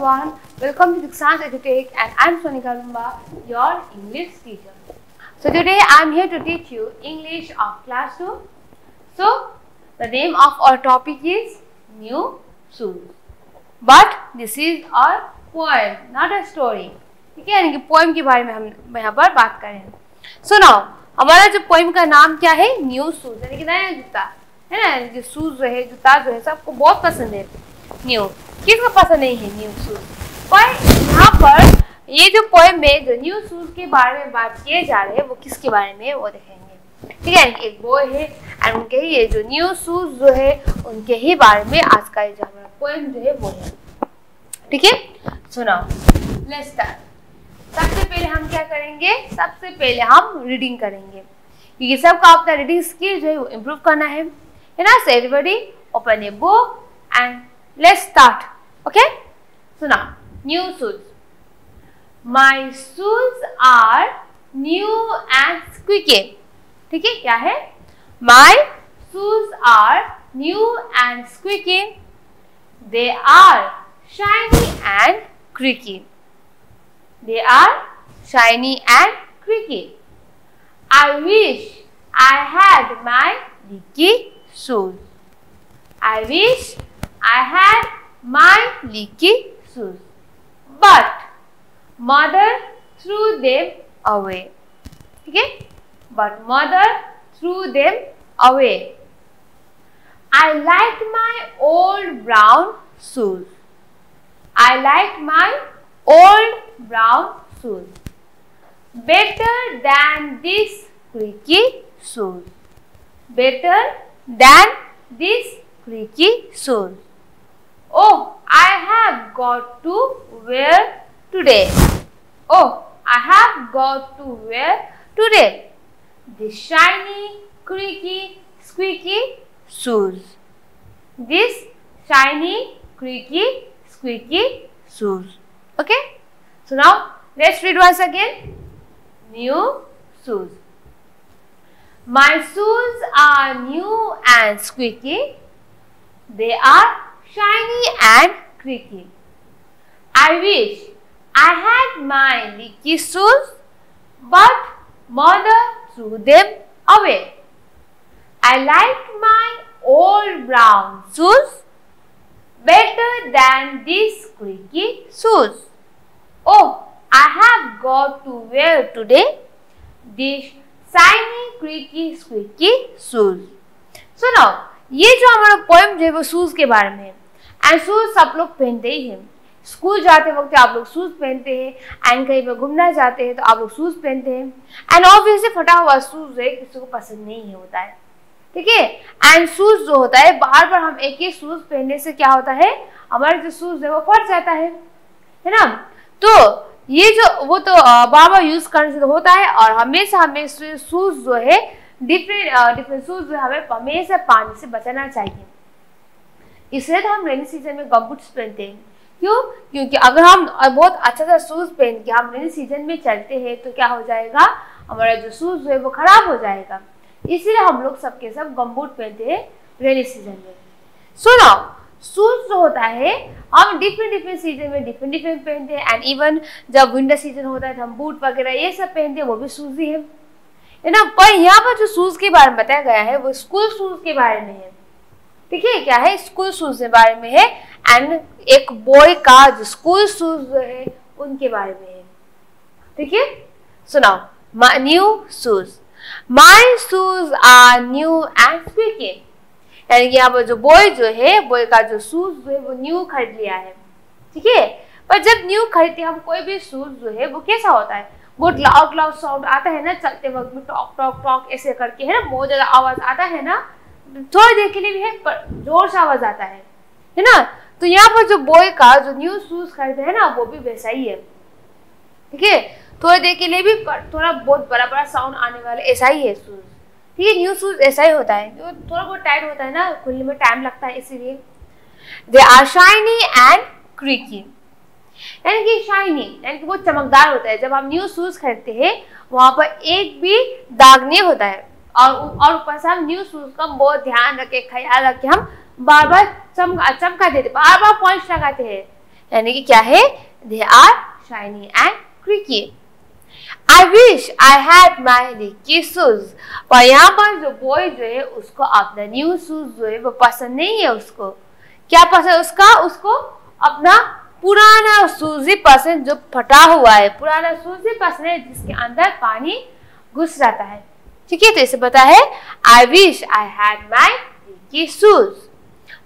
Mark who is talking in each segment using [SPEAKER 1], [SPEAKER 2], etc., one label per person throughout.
[SPEAKER 1] everyone, welcome to Dikshan's EduTech and I am Sonika Lumba, your English teacher. So today I am here to teach you English of class 2. So the name of our topic is New Shoes. But this is our poem, not a story. ठीक है, यानी कि poem के बारे में हम यहाँ पर बात कर रहे हैं. So now हमारा जो पोएम का नाम क्या है? न्यू शूज, यानी कि नया जूता है ना. जो शूज जो है, जूता जो है, सबको बहुत पसंद है. न्यू किसको पसंद नहीं है न्यू शूज? पर यहाँ पर ये जो पोएम में जो न्यू शूज के बारे में बात किए जा रहे हैं वो किसके बारे में वो देखेंगे. ठीक है, एक बॉय है एंड उनके ही ये जो न्यू शूज जो है उनके ही बारे में आज का जो हमारा पोएम जो है वो है. ठीक है, सुनाओ. Let's start. सबसे पहले हम क्या करेंगे? सबसे पहले हम रीडिंग करेंगे क्योंकि सबका अपना रीडिंग स्किल जो है वो इम्प्रूव करना है ना. So everybody open a book and let's start. Okay, सुना. New shoes. My shoes are new and squeaky. ठीक है, क्या है? My shoes are new and squeaky. They are shiny and creaky. They are shiny and creaky. I wish I had my leaky shoes. I wish I had my leaky shoes. But mother threw them away. Okay? But mother threw them away. I liked my old brown shoes. I liked my old brown shoes better than this creaky shoes. Better than this creaky shoes. Oh, I have got to wear today. Oh, I have got to wear today this shiny, creaky, squeaky shoes. This shiny, creaky, squeaky shoes. Okay, so now let's read once again. New shoes. My shoes are new and squeaky. They are shiny and creaky. I wish I had my leaky shoes, but mother threw them away. I liked my old brown shoes better than these creaky shoes. Oh, I have got to wear today these shiny, creaky, squeaky shoes. So now, ये जो हमारा poem जो है वो shoes के बारे में है. एंड शूज सब लोग पहनते ही हैं. स्कूल जाते वक्त आप लोग शूज पहनते हैं एंड कहीं पर घूमना जाते हैं तो आप लोग शूज पहनते हैं. एंड ऑब्वियसली फटा हुआ शूज है किसी को पसंद नहीं होता है. ठीक है, एंड शूज जो होता है बार बार हम एक ही शूज पहनने से क्या होता है, हमारे जो शूज है वो फट जाता है ना. तो ये जो वो तो बार बार यूज करने से तो होता है और हमेशा हमें शूज जो है डिफरेंट शूज जो है हमें हमेशा पानी से बचाना चाहिए. इसलिए तो हम रेनी सीजन में गमबूट्स पहनते हैं. क्यों? क्योंकि अगर हम बहुत अच्छा सा शूज पहन के हम रेनी सीजन में चलते हैं तो क्या हो जाएगा, हमारा जो शूज है वो खराब हो जाएगा. इसीलिए हम लोग सबके सब गमबूट पहनते हैं रेनी सीजन में. सो नाउ शूज जो होता है हम डिफरेंट सीजन में डिफरेंट पहनते हैं. एंड इवन जब विंटर सीजन होता है तो हम बूट वगैरह ये सब पहनते हैं, वो भी शूज ही है ना. पर यहाँ पर जो शूज के बारे में बताया गया है वो स्कूल शूज के बारे में है. ठीक है, क्या है? स्कूल शूज के बारे में है. एंड एक बॉय का जो स्कूल शूज जो है उनके बारे में है. ठीक है, सुनाओ. New shoes. My shoes are new and squeaky. यानी कि यहाँ पर जो बॉय जो है, बॉय का जो शूज जो है वो न्यू खरीद लिया है. ठीक है, पर जब न्यू खरीदते हम कोई भी शूज जो है वो कैसा होता है, बहुत लाउड साउंड आता है ना. चलते वक्त में टॉक टॉक टॉक ऐसे करके है ना, बहुत ज्यादा आवाज आता है ना. थोड़ी देर के लिए भी है पर जोर से आवाज आता है ना. तो यहाँ पर जो बॉय का जो न्यू शूज खरीदे है ना वो भी वैसा ही है. ठीक है, थोड़ी देर के लिए भी थोड़ा बहुत बड़ा साउंड आने वाला ऐसा ही है शूज. ठीक है, न्यू शूज ऐसा ही होता है, जो थोड़ा बहुत टाइट होता है ना, खुलने में टाइम लगता है इसीलिए. They are shiny and creaky. यानी कि शाइनी यानी कि बहुत चमकदार होता है. जब हम न्यू शूज खरीदते हैं वहां पर एक भी दाग नहीं होता है. और ऊपर से हम न्यू शूज का बहुत ध्यान रखे, ख्याल रखे, हम बार बार चमका देते, बार बार पॉलिश लगाते हैं. यानी कि क्या है, they are shiny and creaky. I wish I had my Ricky shoes। और यहाँ पर जो बॉय जो है उसको अपना न्यू शूज जो है वो पसंद नहीं है। उसको क्या पसंद, उसको अपना पुराना शूज ही पसंद जो फटा हुआ है, पुराना शूज ही पसंद है जिसके अंदर पानी घुस जाता है। ठीक है, तो इसे पता है I wish I had my Ricky shoes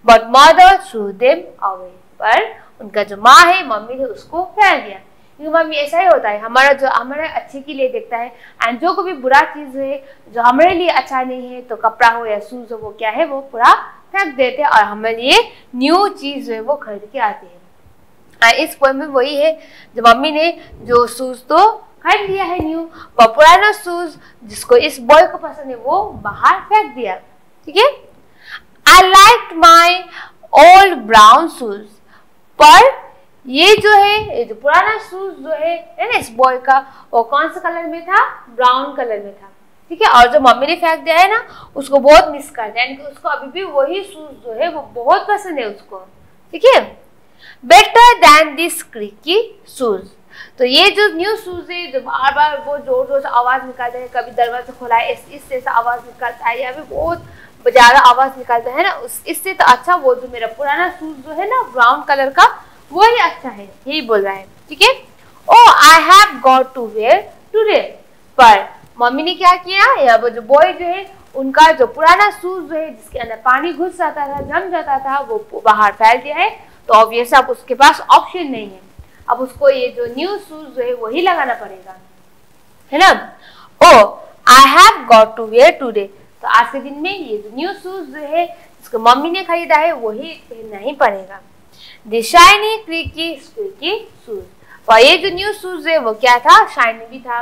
[SPEAKER 1] but mother threw them away। पर उनका जो माँ है, मम्मी ने उसको फेंक दिया। क्योंकि मम्मी ऐसा ही होता है, हमारे अच्छे के लिए देखता है एंड जो कोई भी बुरा चीज है जो हमारे लिए अच्छा नहीं है, तो कपड़ा हो या शूज हो, वो क्या है, वो पूरा फेंक देते हैं और हमारे लिए न्यू चीज जो है वो खरीद के आते हैं। इस पोएम में वही है, जो मम्मी ने जो शूज तो खरीद लिया है न्यू, और पुराना शूज जिसको इस बॉय को पसंद है वो बाहर फेंक दिया। ठीक है, I like my old brown shoes. पर ये जो है, ये जो पुराना शूज जो है ना इस बॉय का, वो कौन सा कलर में था, ब्राउन कलर में था। ठीक है, और जो मम्मी ने फेंक दिया है ना उसको बहुत मिस करते हैं, यानी उसको अभी भी वही शूज जो है वो बहुत पसंद है उसको। ठीक है, बेटर देन दिस क्रिकी शूज। तो ये जो न्यू शूज है जो बार बार वो जोर जोर से आवाज निकालते हैं, कभी दरवाजा खोला है इससे आवाज निकलता है, या फिर बहुत ज्यादा आवाज निकालता है ना, इससे तो अच्छा वो जो मेरा पुराना शूज जो है ना ब्राउन कलर का, वो ही अच्छा है, यही बोल रहा है। ठीक है, oh I have got to wear today. पर मम्मी ने क्या किया, या वो जो बॉय जो है उनका जो पुराना शूज जो है जिसके अंदर पानी घुस जाता था, जम जाता था, वो बाहर फैल दिया है। तो ऑब्वियस अब उसके पास ऑप्शन नहीं है, अब उसको ये जो न्यू शूज जो है वही लगाना पड़ेगा, है ना। Oh I have got to wear today. तो आज के दिन में ये जो न्यू शूज जो है जिसको मम्मी ने खरीदा है वही पहनना ही पड़ेगा। The shiny creaky squeaky shoes। और ये जो न्यू शूज है वो क्या था, शाइनी भी था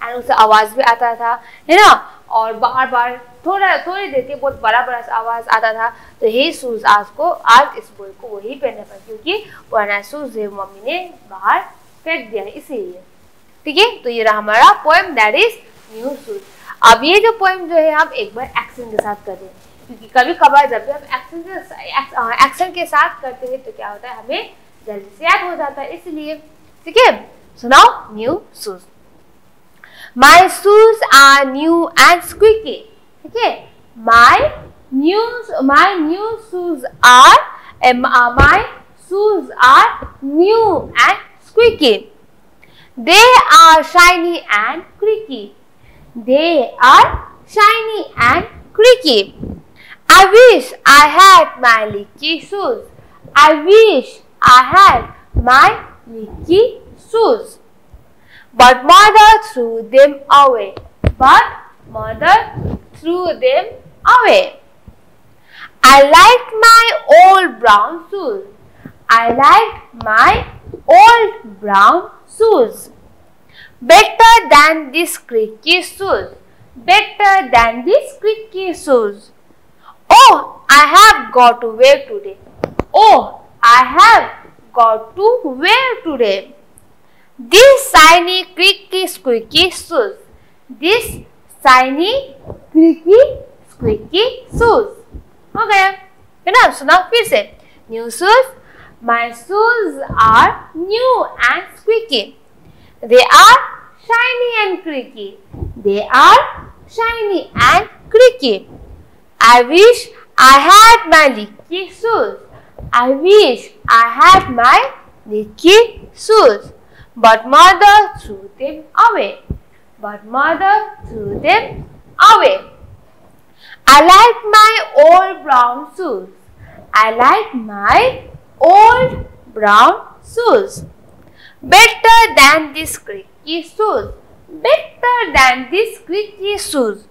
[SPEAKER 1] एंड उससे आवाज भी आता था, है ना, और बार बार थोड़ी देर के बहुत बड़ा सा आवाज आता था। तो ये शूज आज इस बॉय को वही पहनना पड़ा, क्योंकि पुराना शूज है मम्मी ने बाहर फेंक दिया है इसीलिए। ठीक है, तो ये रहा हमारा poem that is new shoes. अब ये जो पोएम जो है हम एक बार एक्शन के साथ कर रहे हैं, क्योंकि कभी कभार जब भी हम एक्शन के साथ करते हैं तो क्या होता है, हमें जल्दी से याद हो जाता है, इसलिए। ठीक है, सुनाओ new shoes. My shoes are new and squeaky. ठीक है, my new shoes are new and squeaky. They are shiny and creaky. They are shiny and creaky। I wish I had my leaky shoes। I wish I had my leaky shoes but mother threw them away। But mother threw them away। I liked my old brown shoes। I liked my old brown shoes better than this creaky shoes। Better than this creaky shoes। Oh, I have got to wear today। Oh, I have got to wear today this shiny creaky squeaky shoes। This shiny creaky squeaky shoes। हो गया, है ना। सुनाओ फिर से। New shoes। My shoes are new and squeaky। They are shiny and creaky। They are shiny and creaky। I wish I had my leaky shoes। I wish I had my leaky shoes but mother threw them away। But mother threw them away। I like my old brown shoes। I like my old brown shoes better than this creaky shoes। Better than this creaky shoes।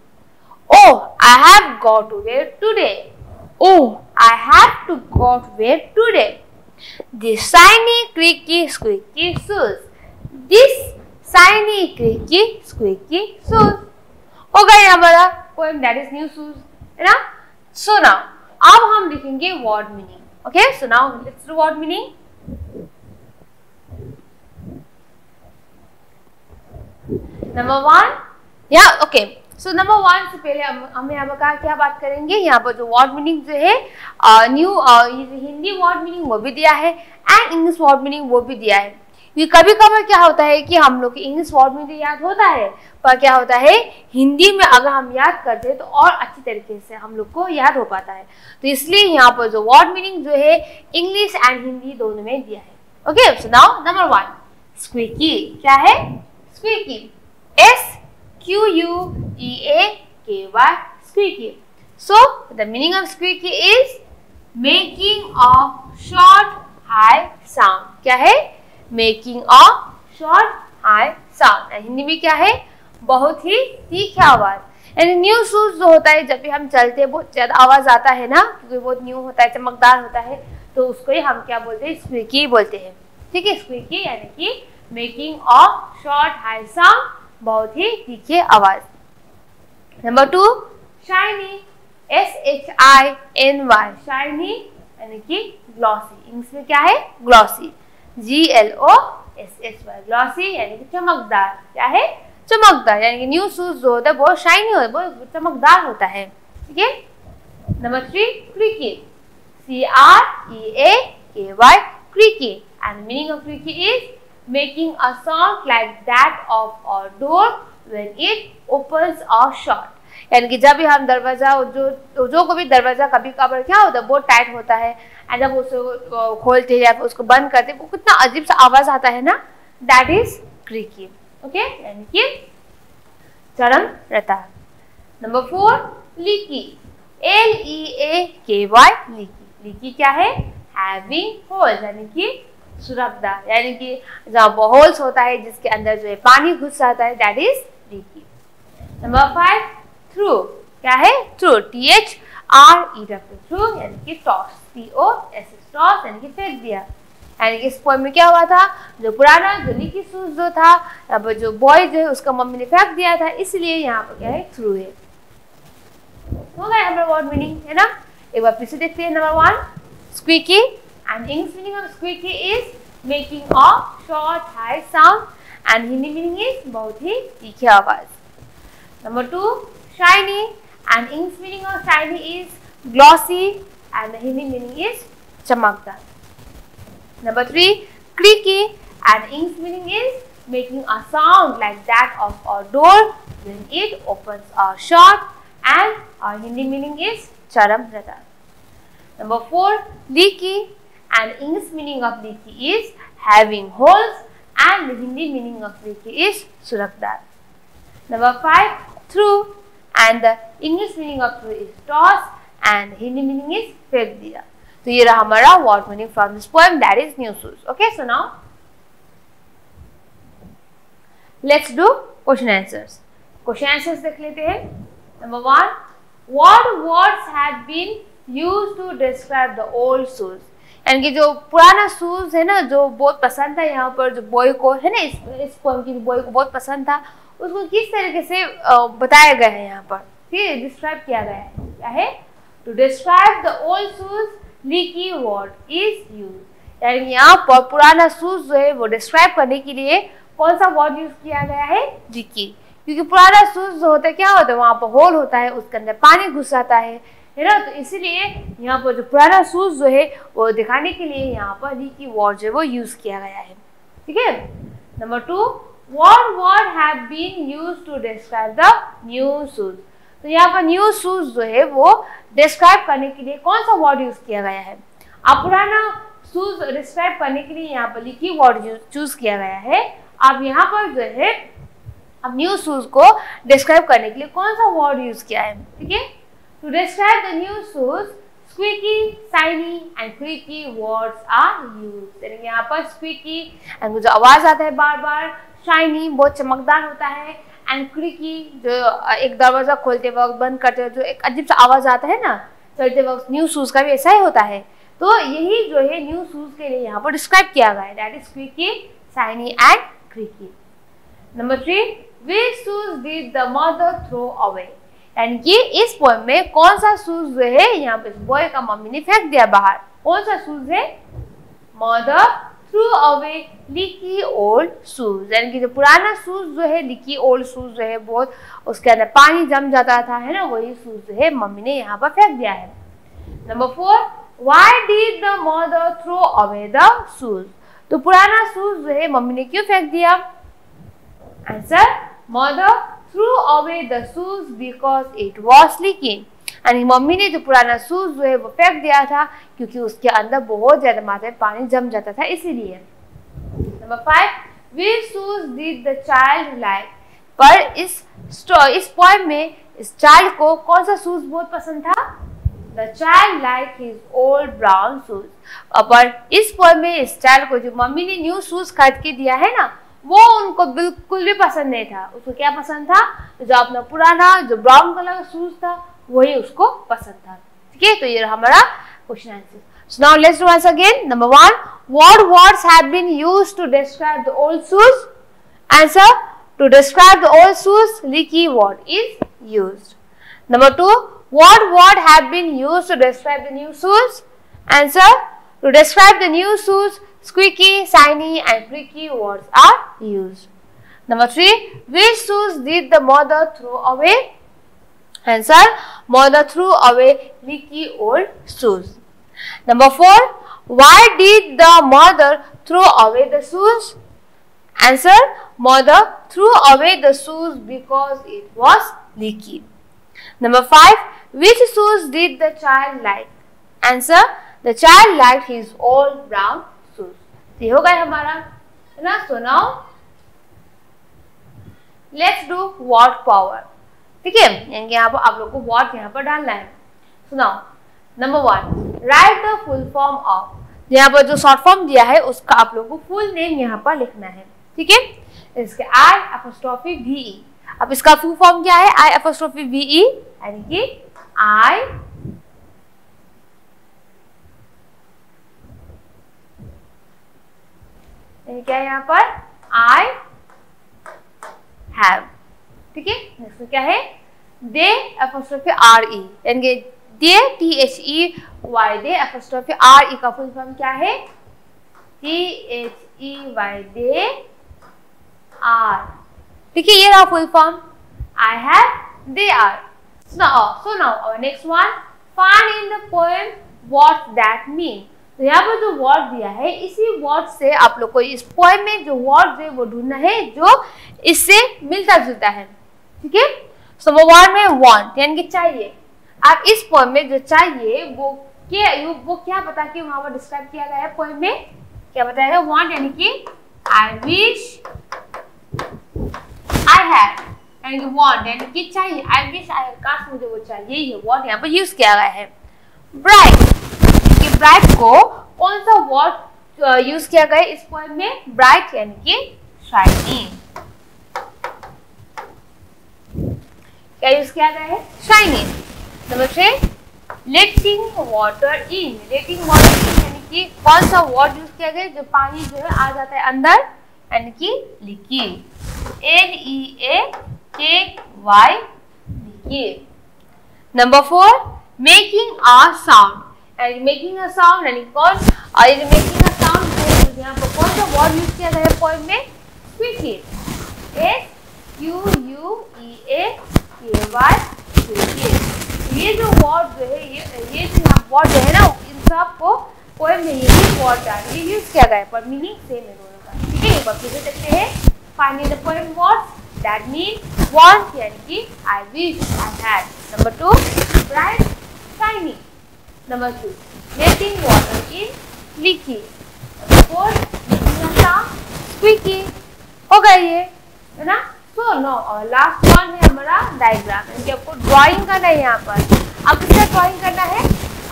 [SPEAKER 1] Oh, I have got to wear today। Oh, I have to go to wear today this shiny creaky squeaky shoes। This shiny creaky squeaky shoes। हो गया हमारा poem that is new shoes, है ना। So now अब हम लिखेंगे word meaning. Okay, so now let's do word meaning. Number one, yeah, okay. So number 1 से पहले हम यहाँ पर क्या बात करेंगे, यहाँ पर जो वर्ड मीनिंग जो है न्यू हिंदी वर्ड मीनिंग वो भी दिया है एंड इंग्लिश वर्ड मीनिंग वो भी दिया है। ये कभी कभार क्या होता है कि हम लोग इंग्लिश वर्ड मीनिंग याद होता है, पर क्या होता है हिंदी में अगर हम याद करते हैं तो और अच्छी तरीके से हम लोग को याद हो पाता है। तो इसलिए यहाँ पर जो वर्ड मीनिंग जो है इंग्लिश एंड हिंदी दोनों में दिया है। Okay, so now number 1 squeaky. क्या है squeaky? SQUEAKY squeaky. So the meaning of squeaky is making a short high sound. क्या है? Making a short high sound. Hindi में क्या है? बहुत ही तीखी आवाज। यानी न्यू शूज जो होता है, जब भी हम चलते हैं बहुत ज्यादा आवाज आता है ना, क्योंकि बहुत न्यू होता है, चमकदार होता है, तो उसको ही हम क्या बोलते हैं? स्क्वीकी बोलते हैं। ठीक है, स्क्वीकी यानी कि making a short high sound, बहुत ही तीखी आवाज। Number 2 shiny. SHINY शाइनी यानी कि ग्लॉसी। इंग्लिश में क्या है? ग्लॉसी। GLOSSY ग्लॉसी यानी कि चमकदार। क्या है? चमकदार। यानी कि न्यू शूज जो होता है बहुत शाइनी होता है, बहुत चमकदार होता है। ठीक है। Number 3 creaky. CREAKY creaky and meaning of creaky is making a sound like that of a door when it opens और शट। यानी कि जब भी हम दरवाजा जो को भी दरवाजा कभी कभार क्या होता है बहुत टाइट होता है, एंड जब उसको खोलते हैं या फिर उसको बंद करते हैं वो कितना अजीब सा आवाज आता है ना, दैट इज क्रीकी। ओके, यानी कि चरम रहता है। Number 4 leaky. LEAKY leaky. Leaky क्या है? हैविंग होल्स यानी कि सुरखदार। यानी कि जहाँ होल्स होता है जिसके अंदर जो है पानी घुस जाता है, that is leaky. Number 5 through. क्या है? थ्रू। THREW थ्रू यानी कि टॉस। TOS टॉस यानी कि फेंक दिया। यानी कि इस पोएम में क्या हुआ था, जो पुराना जो लीकी शूज जो था, यहाँ पर जो बॉय जो है उसका मम्मी ने फेंक दिया था, इसलिए यहाँ पर क्या है? थ्रू है। हो गया हमारा वर्ड मीनिंग, है ना। एक बार फिर से देखते हैं। Number 1 squeaky and English meaning of squeaky is making a short high sound and Hindi meaning is बहुत ही तीखी आवाज। Number 2 shiny and English meaning of shiny is glossy and Hindi meaning is चमकदार। Number 3 creaky and English meaning is making a sound like that of a door when it opens or shut, and our Hindi meaning is charam rata. Number 4 leaky and English meaning of leaky is having holes, and the Hindi meaning of leaky is surakdar. Number 5 through and the English meaning of through is toss, and Hindi meaning is फेंक दिया। तो ये रहा हमारा word meaning from this poem, that is new shoes. Okay, so now let's do question answers. Question answers देख लेते हैं। Number 1 what words have been used to describe the old shoes. यानी कि जो पुराना शूज है ना, जो बहुत पसंद था यहाँ पर, जो बॉय को है ना, इस पोएम की बॉय को बहुत पसंद था, उसको किस तरीके से बताया गया है यहाँ पर, ठीक है, डिस्क्राइब किया गया है। क्या है? To describe the old shoes leaky word is use. यानी यहाँ पर पुराना शूज जो है वो डिस्क्राइब करने के लिए कौन सा वर्ड यूज किया गया है? लीकी। क्योंकि पुराना शूज जो होता है क्या होता है, वहां पर होल होता है, उसके अंदर पानी घुस जाता है ना, तो इसीलिए यहाँ पर जो पुराना शूज जो है वो दिखाने के लिए यहाँ पर लीकी वर्ड जो है वो यूज किया गया है। ठीक है। Number 2 what word have been used to describe the new shoes. तो यहाँ पर न्यू शूज जो है वो डिस्क्राइब करने के लिए कौन सा वर्ड यूज किया गया है? अब पुराना शूज डिस्क्राइब करने के लिए यहाँ पर लीकी वर्ड चूज किया गया है। अब यहाँ पर जो है अब न्यू शूज को डिस्क्राइब करने के लिए कौन सा वर्ड यूज किया है? ठीक है। To describe the new shoes squeaky, shiny and creaky words are used. यानी यहाँ पर स्क्वीकी एंड जो आवाज आता है बार बार, शाइनी बहुत चमकदार होता है, एंड क्रीकी जो एक दरवाजा खोलते वक्त बंद करते वक्त जो एक अजीब सा आवाज आता है ना चलते वक्त, न्यू शूज का भी ऐसा ही होता है। तो यही जो है न्यू शूज के लिए यहाँ पर डिस्क्राइब किया गया है, that is squeaky, shiny and creaky. Number 3 which shoes did the mother throw away. यानी कि इस पोएम में कौन सा शूज जो है यहाँ पे बॉय का मम्मी ने फेंक दिया बाहर, कौन सा शूज है? Mother through away leaky old shoes, यानी कि जो पुराना शूज जो है, लीकी ओल्ड शूज जो है, बहुत उसके अंदर पानी जम जाता था, है ना, वही शूज जो है मम्मी ने यहाँ पर फेंक दिया है। Number 4, why did the mother throw away the shoes, तो पुराना शूज जो है मम्मी ने क्यों फेंक दिया? Answer, mother through away the shoes because it was leaking, यानी मम्मी ने जो पुराना शूज जो है वो फेंक दिया था क्योंकि उसके अंदर बहुत ज्यादा मात्रा में पानी जम जाता था, इसीलिए। Number 5, which shoes did the child like, पर इस पोएम में इस चाइल्ड को कौन सा शूज बहुत पसंद था? The child liked his old brown shoes, पर इस पोएम में इस चाइल्ड को जो मम्मी ने न्यू शूज खरीद के दिया है ना, वो उनको बिल्कुल भी पसंद नहीं था। उसको क्या पसंद था? जो अपना पुराना जो ब्राउन कलर का शूज था वही उसको पसंद था। ठीक है, तो ये हमारा question answer. So now let's do once again. Number 1, what words have been used to describe the old shoes? Answer, to describe the old shoes, leaky word is used. Number 2, what word have been used to describe the new shoes? Answer, to describe the new shoes, squeaky, shiny and creaky words are used. Number 3, which shoes did the mother throw away? Answer, mother threw away leaky old shoes. Number 4, why did the mother throw away the shoes? Answer, mother threw away the shoes because it was leaky. Number 5, which shoes did the child like? Answer, the child liked his old brown shoes. ये हो गया हमारा, है ना। So now let's do word power। ठीक है, यानी यहाँ पर आप लोग को वर्ड यहाँ पर डालना है। सुनाओ। Number 1, right the full form of, यहाँ पर जो शॉर्ट फॉर्म दिया है उसका आप लोग को फुल नेम यहाँ पर लिखना है। ठीक है, इसके I''VE, अब इसका फुल फॉर्म क्या है? I''VE, यानी कि I क्या है यहाँ पर? I have। ठीक है, नेक्स्ट क्या है? they''RE, यानी कि THEY, they''RE का फुल फॉर्म क्या है? THEY, they are। ठीक है, ये रहा full form. I have, they are। So now our next one, find in the poem what that mean। तो यहाँ पर जो वर्ड दिया है, इसी वर्ड से आप लोग को इस पोएम में जो वर्ड है वो ढूंढना है जो इससे मिलता जुलता है। ठीक है, सो वो वर्ड में वांट, यानी कि चाहिए। आप इस पोएम में जो चाहिए वो क्या बता के वहां पर डिस्क्राइब किया गया है? पोएम में क्या बताया गया? वांट, यानी कि आई विश आई हैड, यानी कि वांट यानी कि चाहिए। आई विश आई हैड, काश मुझे वो चाहिए, ये वर्ड यहाँ पर यूज किया गया है। ब्राइट, कि ब्राइट को कौन सा वर्ड यूज किया गया है इस पोएम में? ब्राइट यानी कि शाइनी। क्या यूज किया गया है? Shiny. Number 3, letting water in, letting water in यानी कि कौन सा वर्ड यूज किया गया जो पानी जो है आ जाता है अंदर, यानी कि leaky, LEAKY, leaky. Number 4, making a sound, making a sound यानी कौन, और ये मेकिंग अ साउंड है यहाँ पर कौन सा वर्ड यूज किया गया है पोएम में? Squeaky, SQUEAKY, squeaky. ये जो वर्ड जो है, ये जो वर्ड जो है ना, इन सब को पोएम में यही वर्ड डालके यूज किया गया है, पर मीनिंग सेम है दोनों का। ठीक है, एक बार फिर से देखते हैं। Find in the poem words that mean want, यानी कि I wish I had. Number 2, bright, shiny. Number 2, letting water in, leaky. Number 4, making a sound, squeaky. हो गया ये, है ना। सो नो, और लास्ट वन है हमारा डायग्राम, यानी कि आपको ड्राइंग करना है यहाँ पर। अब किसका ड्राइंग करना है?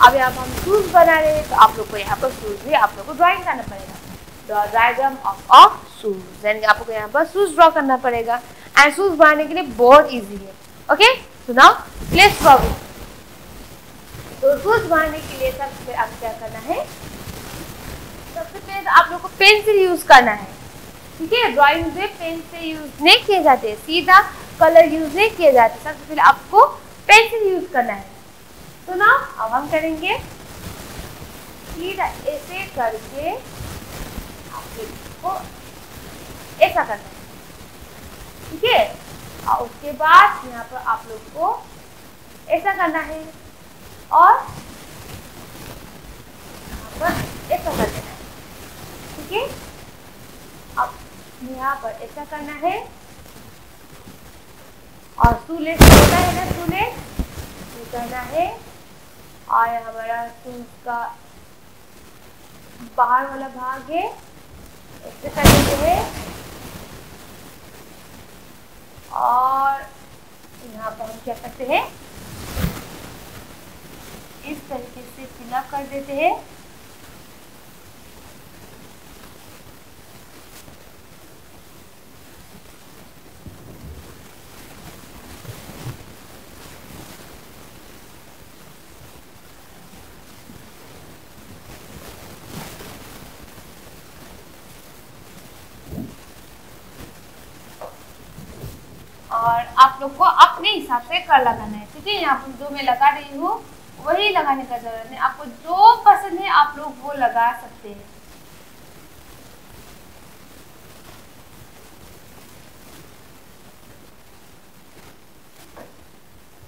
[SPEAKER 1] अब यहाँ पर हम शूज बना रहे हैं, तो आप लोग को यहाँ पर शूज भी आप लोग को ड्राइंग करना पड़ेगा। द डायग्राम ऑफ शूज, यानी कि आपको यहाँ पर शूज ड्रॉ करना पड़ेगा। एंड शूज बनाने के लिए बहुत इजी है। Okay, so now let's draw it. तो शूज बनाने के लिए सबसे आप क्या करना है? सबसे पहले तो आप लोग को पेंसिल यूज करना है। ठीक है, ड्राइंग में पेन से यूज नहीं किए जाते, सीधा कलर यूज नहीं किए जाते। सबसे पहले आपको पेंसिल यूज करना है। तो ना अब हम करेंगे सीधा ऐसे करके इसको ऐसा करना है, ठीक है। और उसके बाद यहाँ पर आप लोग को ऐसा करना है और यहाँ पर ऐसा कर देना है, ठीक है। अब यहाँ पर ऐसा करना है और शूलेस होता है ना, शूलेस ये करना है और हमारा शूज का बाहर वाला भाग है ऐसे कर देते हैं और यहाँ पर हम क्या करते हैं, इस तरीके से फिलअप कर देते हैं। और आप लोग को अपने हिसाब से कर लगाना है, ठीक है। यहाँ पर जो मैं लगा रही हूँ वही लगाने का जरूरत नहीं, आपको जो पसंद है आप लोग वो लगा सकते हैं।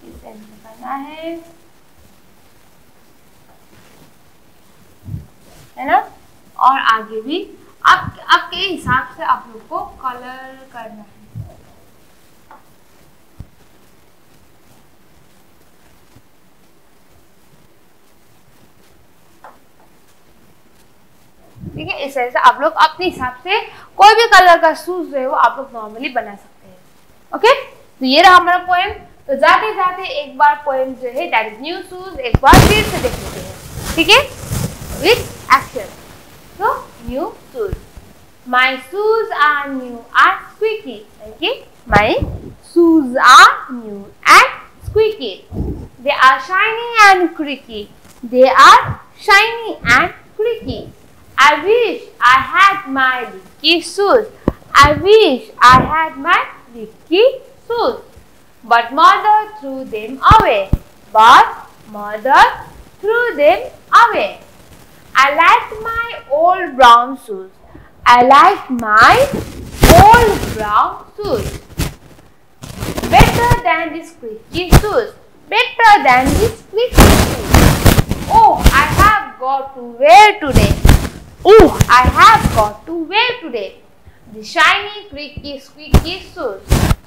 [SPEAKER 1] इस एंड में करना है ना। और आगे भी आपके हिसाब से आप लोग को कलर करना है। ठीक है, इस तरह से आप लोग अपने हिसाब से कोई भी कलर का शूज जो है वो आप लोग नॉर्मली बना सकते हैं। ओके, तो ये रहा हमारा पोएम। तो जाते जाते एक बार पोएम जो है दैट इज न्यू शूज एक बार फिर से देख लेते हैं, ठीक है, विथ एक्शन। तो new shoes, my shoes are new and squeaky, okay, my shoes are new and squeaky, they are shiny and creaky, they are shiny and creaky. I wish I had my leaky shoes. I wish I had my leaky shoes. But mother threw them away. But mother threw them away. I like my old brown shoes. I like my old brown shoes. Better than these squeaky shoes. Better than these squeaky shoes. Oh, I have got to wear today. Oh, I have got to wear today. The shiny, creaky, squeaky shoes.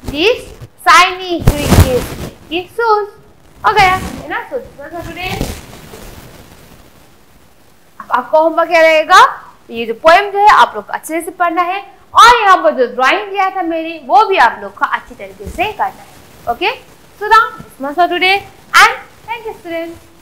[SPEAKER 1] These shiny, creaky, squeaky shoes. हो गया है ना। So this was today. आपका homework क्या रहेगा, ये जो poem जो है आप लोग अच्छे से पढ़ना है और यहाँ पर जो ड्राइंग दिया था मेरी वो भी आप लोग का अच्छी तरीके से करना है। Okay, so now this was today and thank you students.